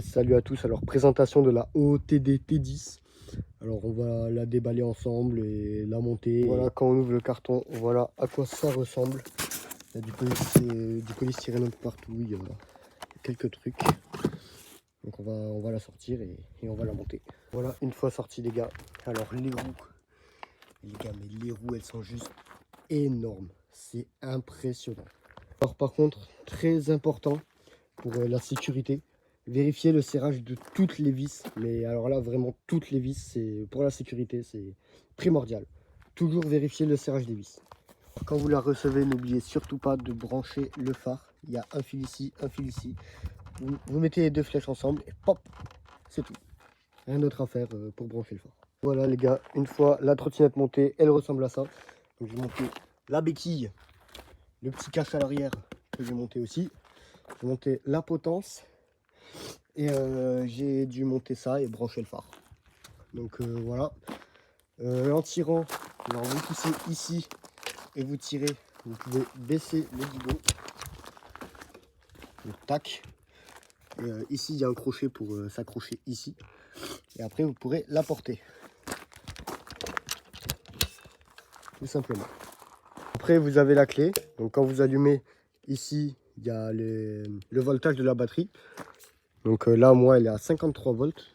Salut à tous, alors présentation de la OOTD T10. Alors on va la déballer ensemble et la monter. Voilà, quand on ouvre le carton, voilà à quoi ça ressemble. Il y a du polystyrène un peu partout, il y a quelques trucs. Donc on va la sortir et on va la monter. Voilà, une fois sorti les gars. Alors les gars, mais les roues elles sont juste énormes. C'est impressionnant. Alors par contre, très important pour la sécurité, vérifier le serrage de toutes les vis. Mais alors là, vraiment, toutes les vis, c'est pour la sécurité, c'est primordial. Toujours vérifier le serrage des vis. Quand vous la recevez, n'oubliez surtout pas de brancher le phare. Il y a un fil ici, un fil ici. Vous mettez les deux flèches ensemble et pop, c'est tout. Rien d'autre à faire pour brancher le phare. Voilà les gars, une fois la trottinette montée, elle ressemble à ça. Donc je vais monter la béquille, le petit cache à l'arrière que j'ai monté aussi. J'ai monté la potence et j'ai dû monter ça et brancher le phare. Donc voilà. En tirant, alors vous poussez ici et vous tirez. Vous pouvez baisser le guidon. Donc, tac. Et ici, il y a un crochet pour s'accrocher ici. Et après, vous pourrez la porter. Tout simplement. Après, vous avez la clé. Donc quand vous allumez, ici, il y a le voltage de la batterie. Donc là, moi, elle est à 53 volts.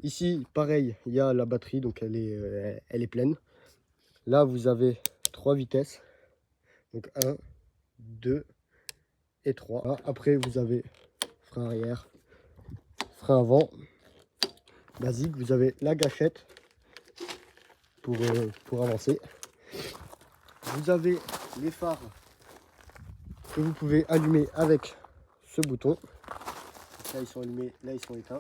Ici, pareil, il y a la batterie, donc elle est pleine. Là, vous avez 3 vitesses. Donc 1, 2 et 3. Là, après, vous avez frein arrière, frein avant. Basique, vous avez la gâchette pour avancer. Vous avez les phares que vous pouvez allumer avec ce bouton. Là, ils sont allumés, là, ils sont éteints.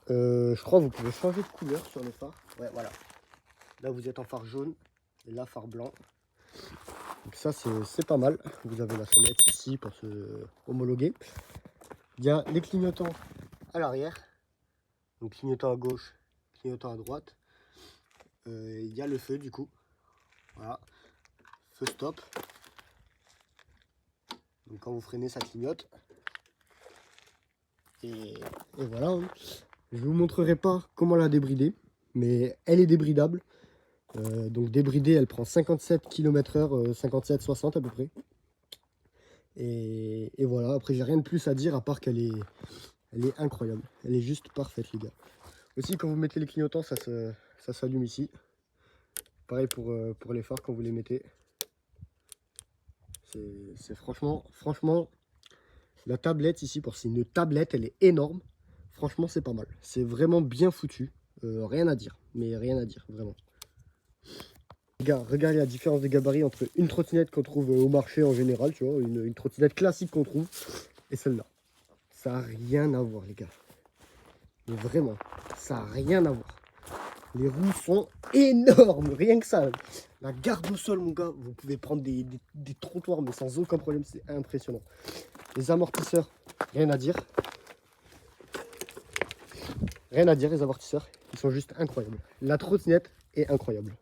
Je crois que vous pouvez changer de couleur sur les phares. Ouais, voilà. Là, vous êtes en phare jaune et là, phare blanc. Donc ça, c'est pas mal. Vous avez la sonnette ici pour se homologuer. Il y a les clignotants à l'arrière. Donc clignotant à gauche, clignotant à droite. Il y a le feu du coup. Voilà. Feu stop. Donc quand vous freinez, ça clignote. Et voilà. Hein. Je ne vous montrerai pas comment la débrider. Mais elle est débridable. Donc débridée, elle prend 57 km/h, 57-60 à peu près. Et voilà, après j'ai rien de plus à dire à part elle est incroyable. Elle est juste parfaite les gars. Aussi quand vous mettez les clignotants, ça s'allume ici. Pareil pour les phares quand vous les mettez. C'est franchement, la tablette ici, c'est une tablette, elle est énorme. Franchement c'est pas mal. C'est vraiment bien foutu. Rien à dire, mais rien à dire, vraiment. Les gars, regardez la différence de gabarit entre une trottinette qu'on trouve au marché en général, tu vois, une trottinette classique qu'on trouve, et celle-là. Ça n'a rien à voir, les gars. Mais vraiment, ça n'a rien à voir. Les roues sont énormes, rien que ça. La garde au sol, mon gars, vous pouvez prendre des trottoirs, mais sans aucun problème, c'est impressionnant. Les amortisseurs, rien à dire. Rien à dire, les amortisseurs, ils sont juste incroyables. La trottinette est incroyable.